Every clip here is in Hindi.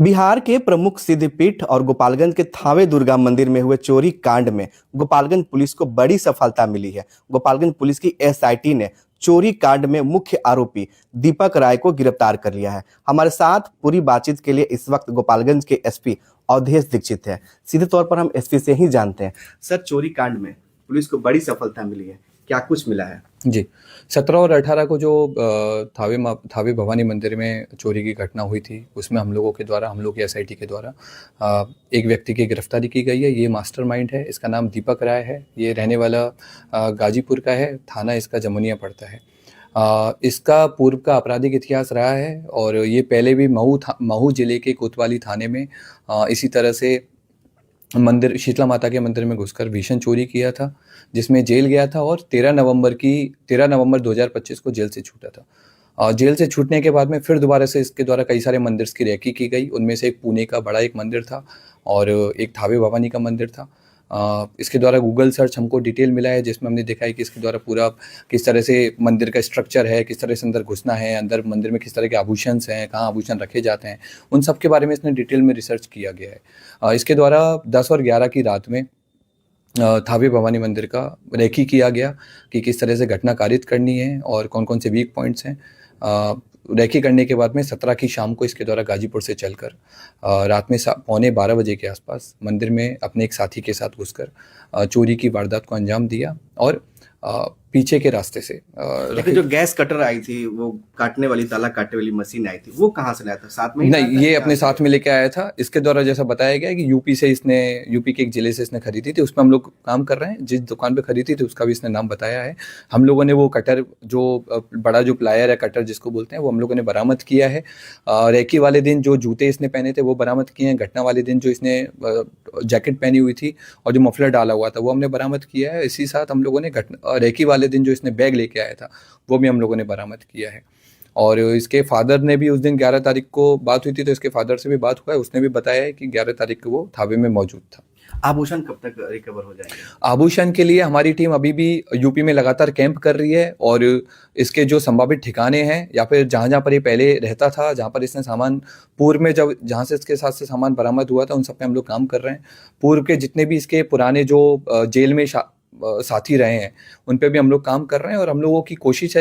बिहार के प्रमुख सिद्धपीठ और गोपालगंज के थावे दुर्गा मंदिर में हुए चोरी कांड में गोपालगंज पुलिस को बड़ी सफलता मिली है। गोपालगंज पुलिस की एसआईटी ने चोरी कांड में मुख्य आरोपी दीपक राय को गिरफ्तार कर लिया है। हमारे साथ पूरी बातचीत के लिए इस वक्त गोपालगंज के एसपी अवधेश दीक्षित है। सीधे तौर पर हम एसपी से ही जानते हैं। सर, चोरी कांड में पुलिस को बड़ी सफलता मिली है, क्या कुछ मिला है? जी, 17 और 18 को जो थावे भवानी मंदिर में चोरी की घटना हुई थी, उसमें हम लोगों की एसआईटी के द्वारा एक व्यक्ति की गिरफ्तारी की गई है। ये मास्टरमाइंड है, इसका नाम दीपक राय है। ये रहने वाला गाजीपुर का है, थाना इसका जमुनिया पड़ता है। इसका पूर्व का आपराधिक इतिहास रहा है और ये पहले भी महू जिले के कोतवाली थाने में इसी तरह से मंदिर शीतला माता के मंदिर में घुसकर भीषण चोरी किया था, जिसमें जेल गया था और 13 नवंबर 2025 को जेल से छूटा था। जेल से छूटने के बाद में फिर दोबारा से इसके द्वारा कई सारे मंदिर की रेकी की गई। उनमें से एक पुणे का बड़ा एक मंदिर था और एक थावे भवानी का मंदिर था। इसके द्वारा गूगल सर्च हमको डिटेल मिला है, जिसमें हमने देखा है कि इसके द्वारा पूरा किस तरह से मंदिर का स्ट्रक्चर है, किस तरह से अंदर घुसना है, अंदर मंदिर में किस तरह के आभूषण हैं, कहाँ आभूषण रखे जाते हैं, उन सब के बारे में इसने डिटेल में रिसर्च किया गया है। इसके द्वारा 10 और 11 की रात में थावे भवानी मंदिर का रेकी किया गया कि किस तरह से घटना कारित करनी है और कौन कौन से वीक पॉइंट्स हैं। रेकी करने के बाद में 17 की शाम को इसके द्वारा गाजीपुर से चलकर रात में 11:15 बजे के आसपास मंदिर में अपने एक साथी के साथ घुसकर चोरी की वारदात को अंजाम दिया और पीछे के रास्ते से लेकिन जो गैस कटर आई थी, वो काटने वाली ताला काटने वाली मशीन आई थी, वो कहाँ से लाया था? साथ में नहीं, ये अपने साथ में लेके आया था। इसके द्वारा जैसा बताया गया कि यूपी के एक जिले से इसने खरीदी थी। उसमें हम लोग काम कर रहे हैं। जिस दुकान पे खरीदी थी उसका भी इसने नाम बताया है। हम लोगों ने वो कटर, जो बड़ा जो प्लायर है, कटर जिसको बोलते हैं, वो हम लोगों ने बरामद किया है। रेकी वाले दिन जो जूते इसने पहने थे वो बरामद किए हैं। घटना वाले दिन जो इसने जैकेट पहनी हुई थी और जो मफलर डाला हुआ था वो हमने बरामद किया है। इसी साथ हम लोगों ने रेकी वाले दिन जो इसने बैग लेके आया था वो भी हम लोगों ने बरामद किया है। और इसके फादर ने भी उस दिन 11 तारीख को बात हुई थी, तो इसके फादर से भी बात हुआ है। उसने भी बताया है कि 11 तारीख को वो थावे में मौजूद था। आभूषण कब तक रिकवर हो जाएंगे? आभूषण के लिए हमारी टीम अभी भी यूपी में लगातार कैंप कर रही है और इसके जो संभावित ठिकाने हैं या फिर जहाँ पर ये पहले रहता था, जहाँ पर इसने सामान पूर्व में जहाँ से इसके साथ से सामान बरामद हुआ था, उन सब पे हम लोग काम कर रहे हैं। पूर्व के जितने भी इसके पुराने जो जेल में साथी रहे हैं उन पे भी हम लोग काम कर रहे हैं और हम लोगों की कोशिश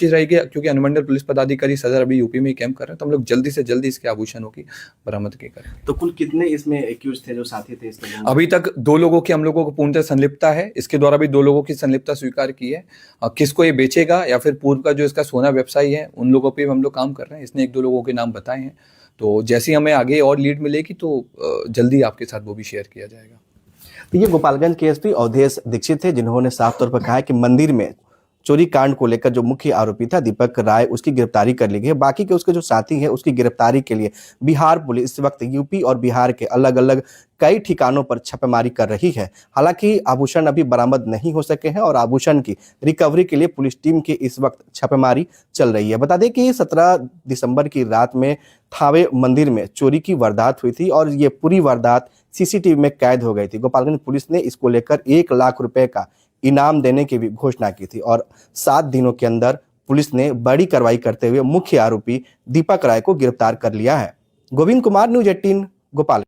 रहेगी, क्योंकि अनुमंडल पुलिस पदाधिकारी सदर अभी यूपी में कैंप कर रहे हैं, तो हम लोग जल्दी से जल्दी इसके आभूषणों की बरामदगी करें। तो कुल कितने इसमें एक्यूज थे, जो साथी थे इसमें? अभी तक 2 लोगों की हम लोगों को पूर्णतः संलिप्तता है। इसके द्वारा भी 2 लोगों की संलिप्तता स्वीकार की है। किसको ये बेचेगा या फिर पूर्व का जो इसका सोना व्यवसायी है, उन लोगों पर भी हम लोग काम कर रहे हैं। इसने 1-2 लोगों के नाम बताए हैं, तो जैसे ही हमें आगे और लीड मिलेगी तो जल्दी आपके साथ वो भी शेयर किया जाएगा। तो ये गोपालगंज के एसपी अवधेश दीक्षित थे, जिन्होंने साफ तौर पर कहा है कि मंदिर में चोरी कांड को लेकर जो मुख्य आरोपी था दीपक राय, उसकी गिरफ्तारी कर ली गई है। बाकी के उसके जो साथी हैं उसकी गिरफ्तारी के लिए बिहार पुलिस इस वक्त यूपी और बिहार के अलग अलग कई ठिकानों पर छापेमारी कर रही है। हालांकि आभूषण अभी बरामद नहीं हो सके हैं और आभूषण की रिकवरी के लिए पुलिस टीम की इस वक्त छापेमारी चल रही है। बता दें कि 17 दिसंबर की रात में थावे मंदिर में चोरी की वारदात हुई थी और ये पूरी वारदात सीसीटीवी में कैद हो गई थी। गोपालगंज पुलिस ने इसको लेकर 1 लाख रुपए का इनाम देने की भी घोषणा की थी और 7 दिनों के अंदर पुलिस ने बड़ी कार्रवाई करते हुए मुख्य आरोपी दीपक राय को गिरफ्तार कर लिया है। गोविंद कुमार, न्यूज़ 18, गोपालगंज।